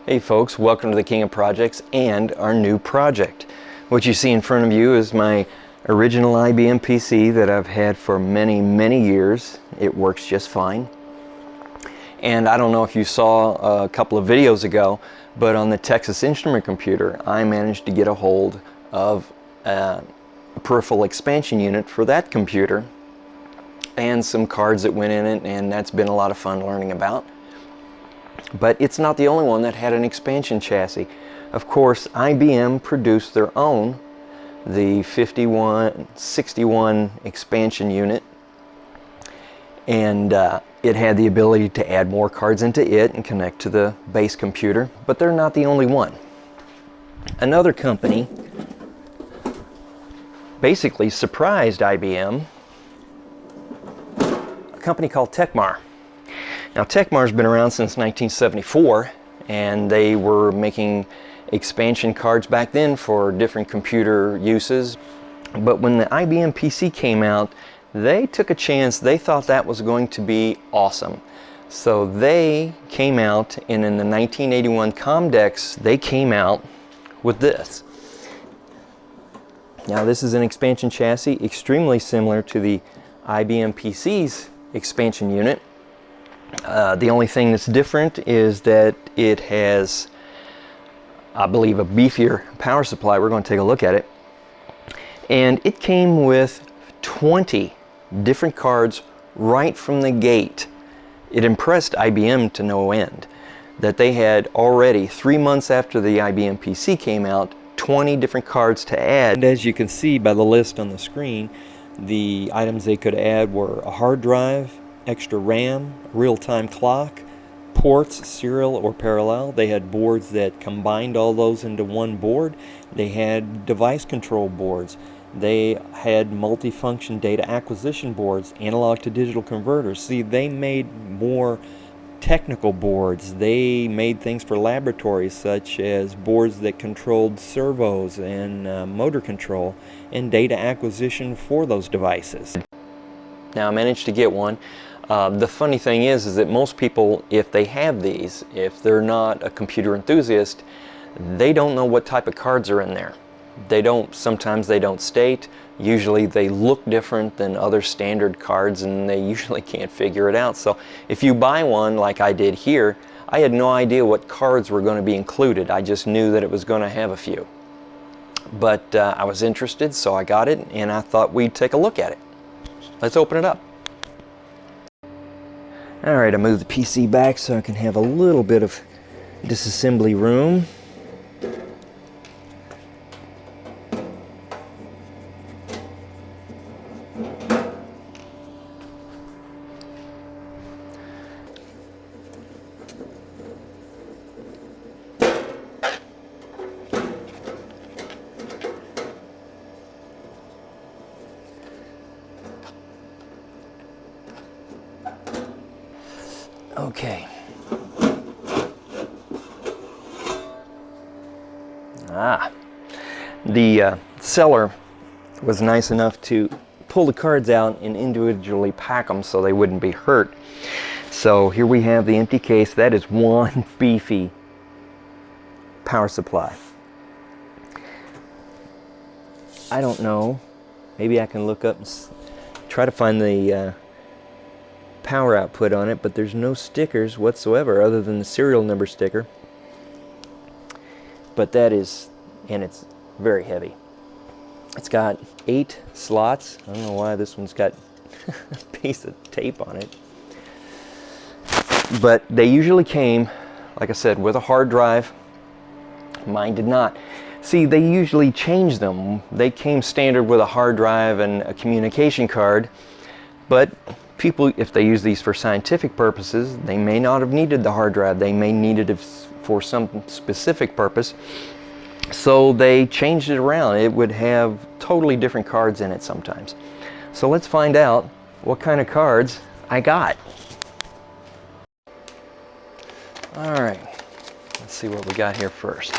Hey folks, welcome to the King of Projects and our new project. What you see in front of you is my original IBM PC that I've had for many years. It works just fine. And I don't know if you saw a couple of videos ago, but on the Texas Instrument computer I managed to get a hold of a peripheral expansion unit for that computer and some cards that went in it, and that's been a lot of fun learning about. But it's not the only one that had an expansion chassis. Of course, IBM produced their own, the 5161 expansion unit, and it had the ability to add more cards into it and connect to the base computer, but they're not the only one. Another company basically surprised IBM, a company called Tecmar. Now, Tecmar's been around since 1974, and they were making expansion cards back then for different computer uses. But when the IBM PC came out, they took a chance. They thought that was going to be awesome. So they came out, and in the 1981 Comdex, they came out with this. Now, this is an expansion chassis extremely similar to the IBM PC's expansion unit. The only thing that's different is that it has, I believe, a beefier power supply. We're going to take a look at it. And it came with 20 different cards right from the gate. It impressed IBM to no end that they had already, 3 months after the IBM PC came out, 20 different cards to add. And as you can see by the list on the screen, the items they could add were a hard drive, extra RAM, real-time clock, ports, serial or parallel. They had boards that combined all those into one board. They had device control boards. They had multifunction data acquisition boards, analog to digital converters. See, they made more technical boards. They made things for laboratories, such as boards that controlled servos and motor control and data acquisition for those devices. Now, I managed to get one. The funny thing is that most people, if they have these, if they're not a computer enthusiast, they don't know what type of cards are in there. Sometimes they don't state. Usually they look different than other standard cards, and they usually can't figure it out. So if you buy one like I did here, I had no idea what cards were going to be included. I just knew that it was going to have a few. But I was interested, so I got it, and I thought we'd take a look at it. Let's open it up. Alright, I moved the PC back so I can have a little bit of disassembly room. Okay. The seller was nice enough to pull the cards out and individually pack them so they wouldn't be hurt. So here we have the empty case. That is one beefy power supply. I don't know. Maybe I can look up and try to find the power output on it, but there's no stickers whatsoever other than the serial number sticker. But that is, and it's very heavy. It's got 8 slots. I don't know why this one's got a piece of tape on it. But they usually came, like I said, with a hard drive. Mine did not. See, they usually change them. They came standard with a hard drive and a communication card, but people, if they use these for scientific purposes, they may not have needed the hard drive. They may need it for some specific purpose. So they changed it around. It would have totally different cards in it sometimes. So let's find out what kind of cards I got. All right, let's see what we got here first.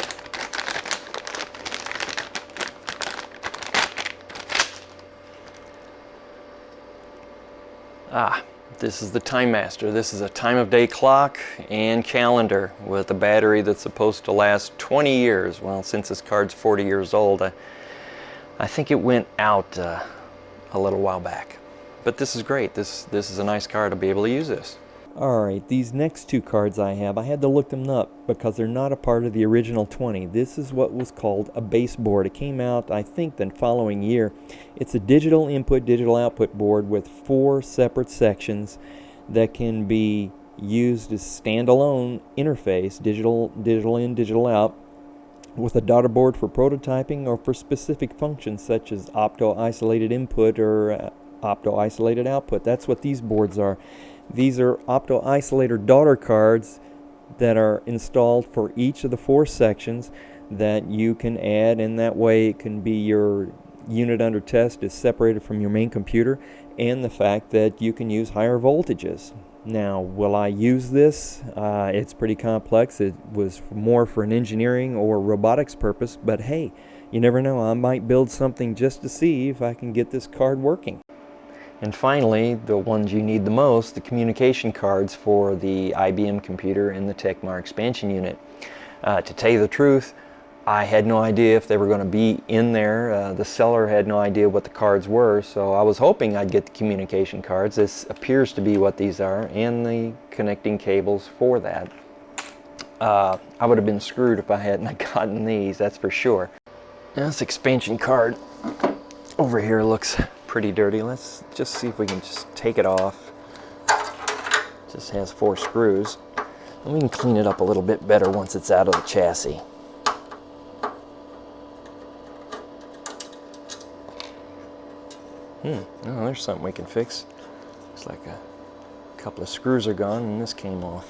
This is the Time Master. This is a time of day clock and calendar with a battery that's supposed to last 20 years. Well, since this card's 40 years old, I think it went out a little while back. But this is great. This is a nice card to be able to use this. Alright, these next two cards I had to look them up because they're not a part of the original 20. This is what was called a base board. It came out, I think, the following year. It's a digital input, digital output board with 4 separate sections that can be used as standalone interface, digital in, digital out, with a daughter board for prototyping or for specific functions such as opto-isolated input or opto-isolated output. That's what these boards are. These are opto-isolator daughter cards that are installed for each of the 4 sections that you can add, and that way it can be your unit under test is separated from your main computer, and the fact that you can use higher voltages. Now, will I use this? It's pretty complex. It was more for an engineering or robotics purpose, but hey, you never know. I might build something just to see if I can get this card working. And finally, the ones you need the most, the communication cards for the IBM computer and the Tecmar expansion unit. To tell you the truth, I had no idea if they were going to be in there. The seller had no idea what the cards were, so I was hoping I'd get the communication cards. This appears to be what these are, and the connecting cables for that. I would have been screwed if I hadn't gotten these, that's for sure. Now, this expansion card over here looks pretty dirty. Let's just see if we can just take it off. It just has 4 screws. And we can clean it up a little bit better once it's out of the chassis. Oh, there's something we can fix. Looks like a couple of screws are gone and this came off.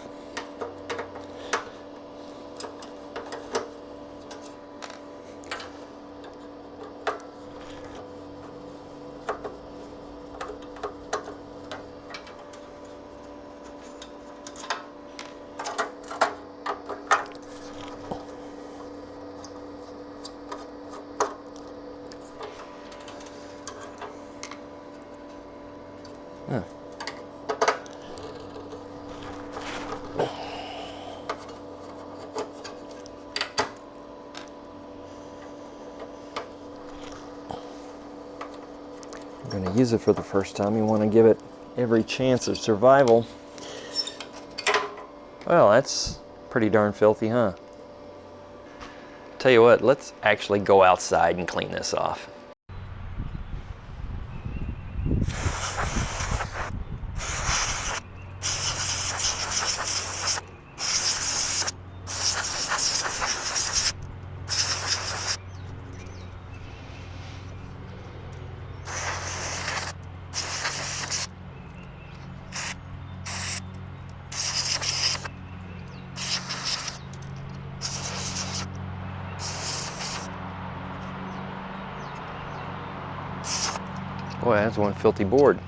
Huh. I'm going to use it for the first time. You want to give it every chance of survival. Well, that's pretty darn filthy, huh? Tell you what, let's actually go outside and clean this off. Boy, that's one filthy board.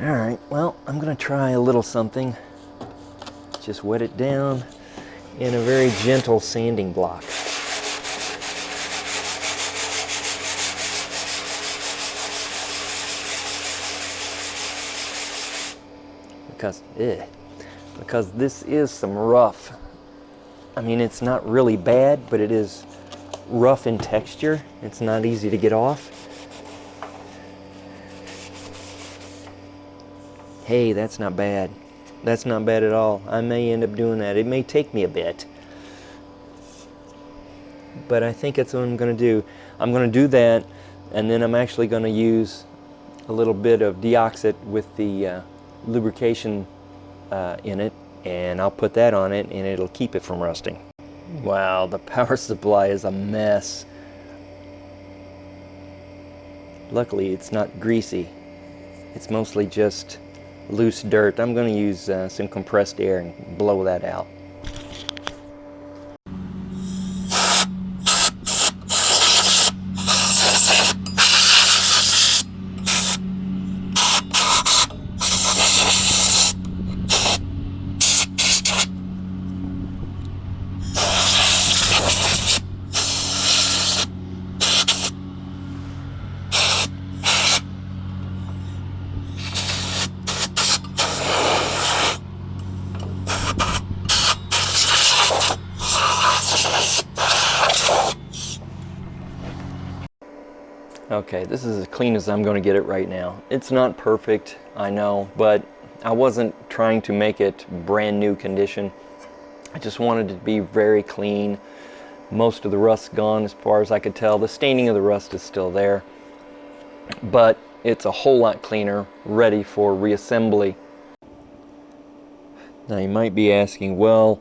Alright, well, I'm going to try a little something. Just wet it down in a very gentle sanding block. Because this is some rough. I mean, it's not really bad, but it is rough in texture. It's not easy to get off. Hey, that's not bad. That's not bad at all. I may end up doing that. It may take me a bit. But I think that's what I'm going to do. I'm going to do that, and then I'm actually going to use a little bit of deoxit with the lubrication in it, and I'll put that on it, and it'll keep it from rusting. Wow, the power supply is a mess. Luckily, it's not greasy. It's mostly just loose dirt. I'm going to use some compressed air and blow that out. Okay, this is as clean as I'm going to get it right now. It's not perfect, I know, but I wasn't trying to make it brand new condition. I just wanted it to be very clean. Most of the rust's gone as far as I could tell. The staining of the rust is still there, but it's a whole lot cleaner, ready for reassembly. Now you might be asking, well,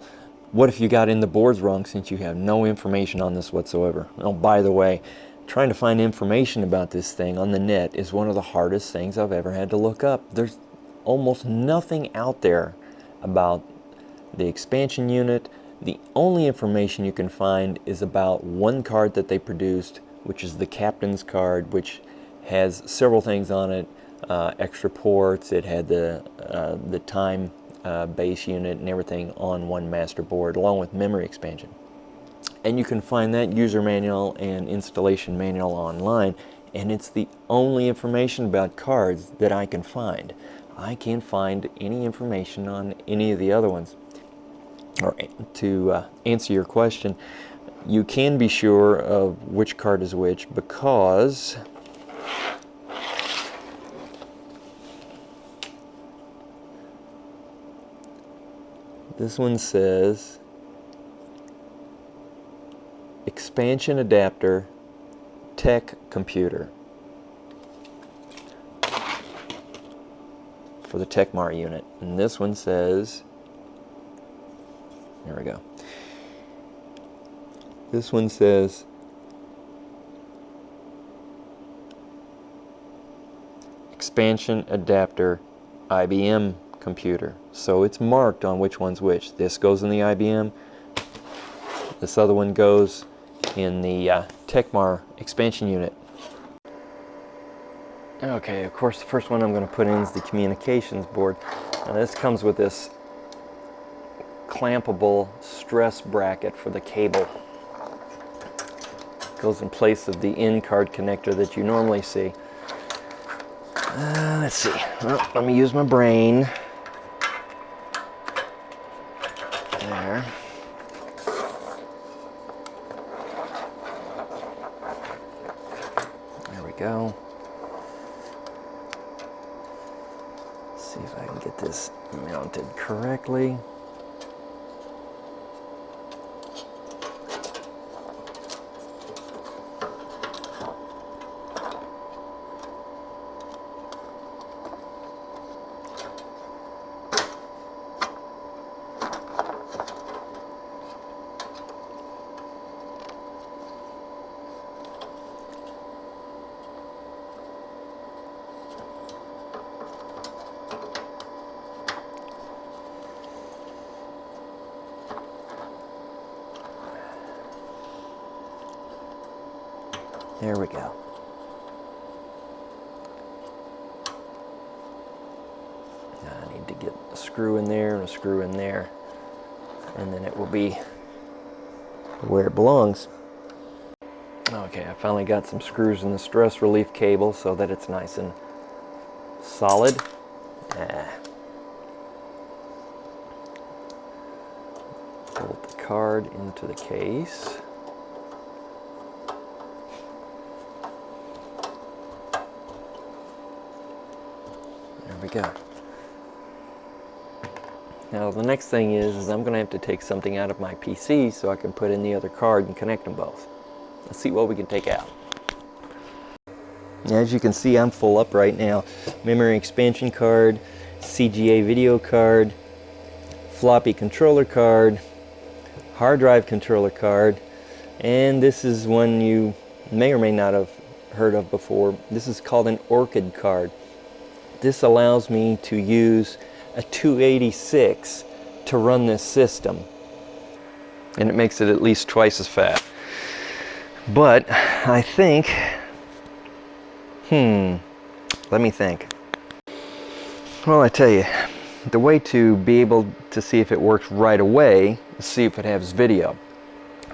what if you got in the boards wrong since you have no information on this whatsoever? Oh, by the way, trying to find information about this thing on the net is one of the hardest things I've ever had to look up. There's almost nothing out there about the expansion unit. The only information you can find is about one card that they produced, which is the captain's card, which has several things on it, extra ports. It had the time base unit and everything on one master board, along with memory expansion. And you can find that user manual and installation manual online, and it's the only information about cards that I can find. I can't find any information on any of the other ones. All right, to answer your question, you can be sure of which card is which because this one says expansion adapter tech computer for the Tecmar unit, and this one says, there we go, this one says expansion adapter IBM computer. So it's marked on which one's which. This goes in the IBM, this other one goes in the Tecmar expansion unit. Okay, of course the first one I'm going to put in is the communications board. Now this comes with this clampable stress bracket for the cable. It goes in place of the in card connector that you normally see. Let's see. Well, let me use my brain. There. There we go. Let's see if I can get this mounted correctly. There we go. Now I need to get a screw in there and a screw in there, and then it will be where it belongs. Okay, I finally got some screws in the stress relief cable so that it's nice and solid. Bolt the card into the case. There we go. Now the next thing is I'm going to have to take something out of my PC so I can put in the other card and connect them both. Let's see what we can take out. As you can see, I'm full up right now. Memory expansion card, CGA video card, floppy controller card, hard drive controller card, and this is one you may or may not have heard of before. This is called an ORCID card. this allows me to use a 286 to run this system, and it makes it at least twice as fast. But I think, let me think. Well, I tell you, the way to be able to see if it works right away is see if it has video.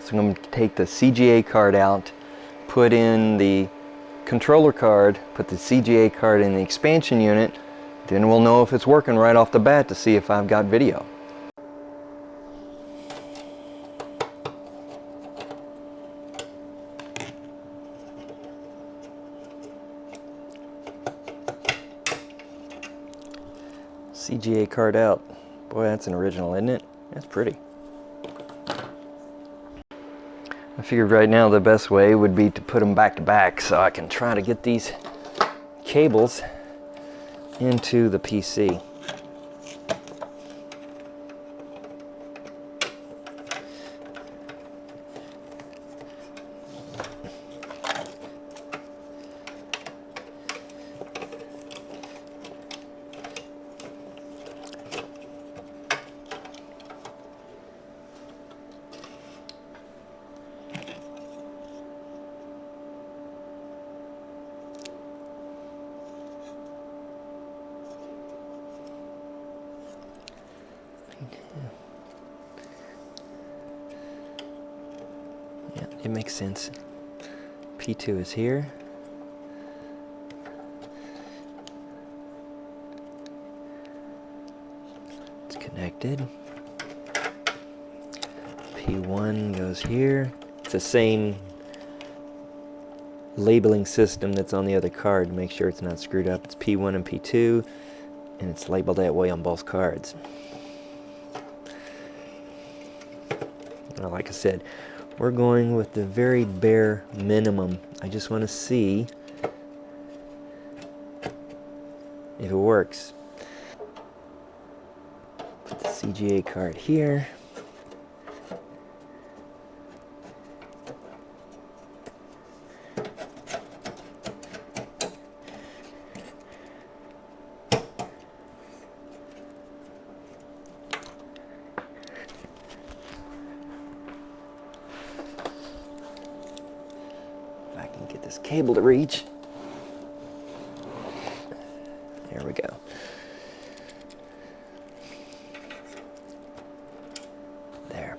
So I'm going to take the CGA card out, put in the controller card, put the CGA card in the expansion unit, then we'll know if it's working right off the bat to see if I've got video. CGA card out. Boy, that's an original, isn't it? That's pretty. I figured right now the best way would be to put them back to back so I can try to get these cables into the PC. Yeah, it makes sense. P2 is here. It's connected. P1 goes here. It's the same labeling system that's on the other card. Make sure it's not screwed up. It's P1 and P2, and it's labeled that way on both cards. Well, like I said, we're going with the very bare minimum. I just want to see if it works. Put the CGA card here. Get this cable to reach. There we go. There.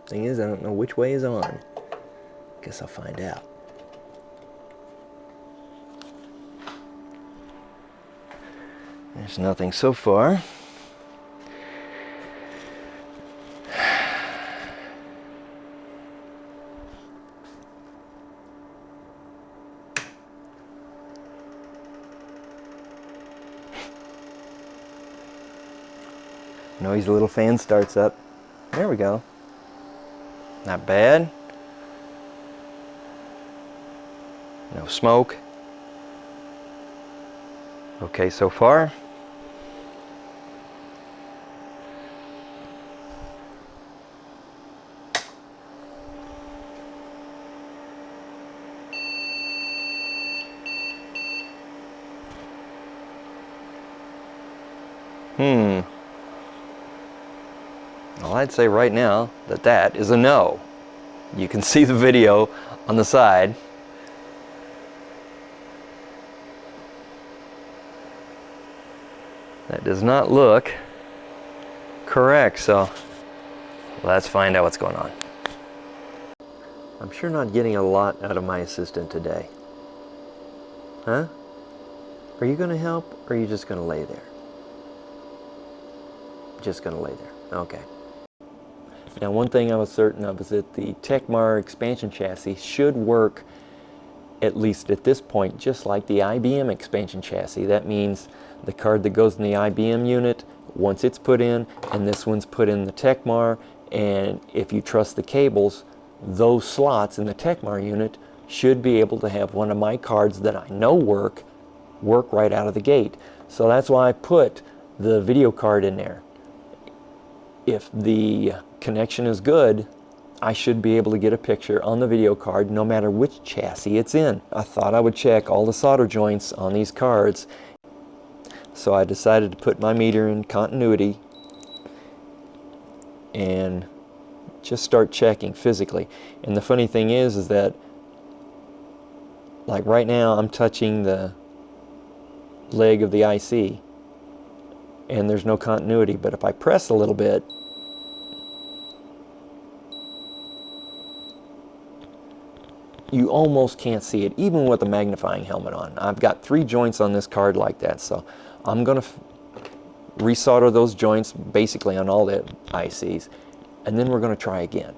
Thing is, I don't know which way is on. Guess I'll find out. There's nothing so far. Noisy little fan starts up. There we go. Not bad. No smoke. Okay so far. Well, I'd say right now that that is a no. You can see the video on the side. That does not look correct, so let's find out what's going on. I'm sure not getting a lot out of my assistant today. Huh? Are you going to help, or are you just going to lay there? Just going to lay there. Okay. Now, one thing I was certain of is that the Tecmar expansion chassis should work, at least at this point, just like the IBM expansion chassis. That means the card that goes in the IBM unit, once it's put in, and this one's put in the Tecmar, and if you trust the cables, those slots in the Tecmar unit should be able to have one of my cards that I know work right out of the gate. So that's why I put the video card in there. If the connection is good, I should be able to get a picture on the video card no matter which chassis it's in. I thought I would check all the solder joints on these cards, so I decided to put my meter in continuity and just start checking physically. And the funny thing is that like right now I'm touching the leg of the IC and there's no continuity, but if I press a little bit, you almost can't see it, even with a magnifying helmet on. I've got 3 joints on this card like that, so I'm going to resolder those joints basically on all the ICs, and then we're going to try again.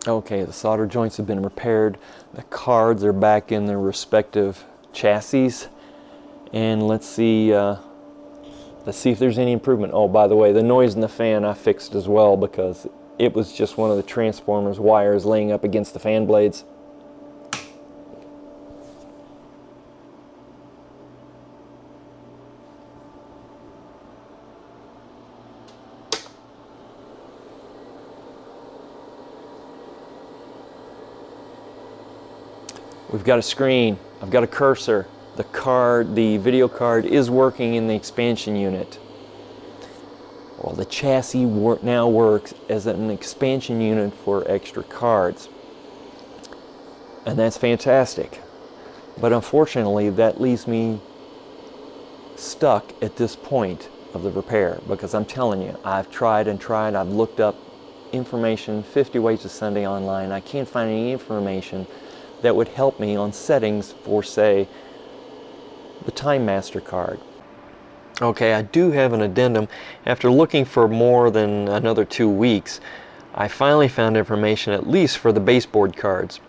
Okay, the solder joints have been repaired. The cards are back in their respective chassis, and let's see if there's any improvement. Oh, by the way, the noise in the fan I fixed as well, because it was just one of the transformers wires laying up against the fan blades. We've got a screen, I've got a cursor. The video card is working in the expansion unit. Well, the chassis now works as an expansion unit for extra cards. And that's fantastic. But unfortunately, that leaves me stuck at this point of the repair, because I'm telling you, I've tried and tried, I've looked up information 50 ways to Sunday online. I can't find any information that would help me on settings for, say, the Time Master card. Okay, I do have an addendum. After looking for more than another 2 weeks, I finally found information at least for the baseboard cards.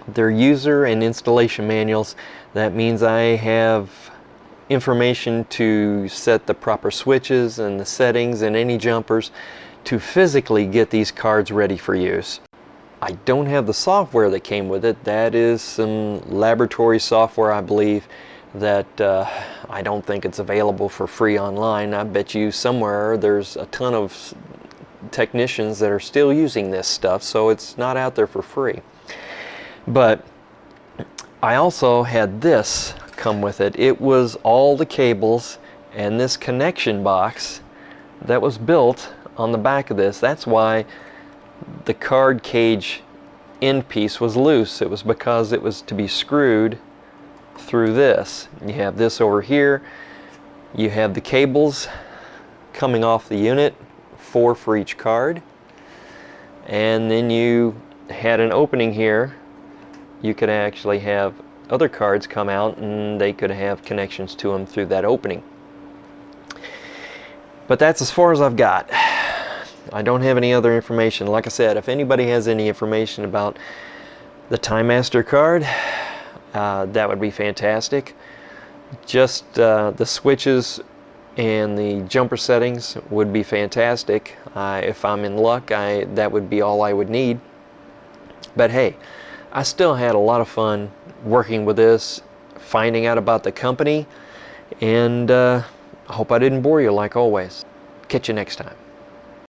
They're user and installation manuals. That means I have information to set the proper switches and the settings and any jumpers to physically get these cards ready for use. I don't have the software that came with it. That is some laboratory software, I believe, that I don't think it's available for free online. I bet you somewhere there's a ton of technicians that are still using this stuff, so it's not out there for free. But I also had this come with it. It was all the cables and this connection box that was built on the back of this. That's why the card cage end piece was loose. It was because it was to be screwed through this. You have this over here. You have the cables coming off the unit, 4 for each card. And then you had an opening here. You could actually have other cards come out and they could have connections to them through that opening. But that's as far as I've got. I don't have any other information. Like I said, if anybody has any information about the Time Master card, that would be fantastic. Just the switches and the jumper settings would be fantastic. If I'm in luck, that would be all I would need. But hey, I still had a lot of fun working with this, finding out about the company, and I hope I didn't bore you like always. Catch you next time.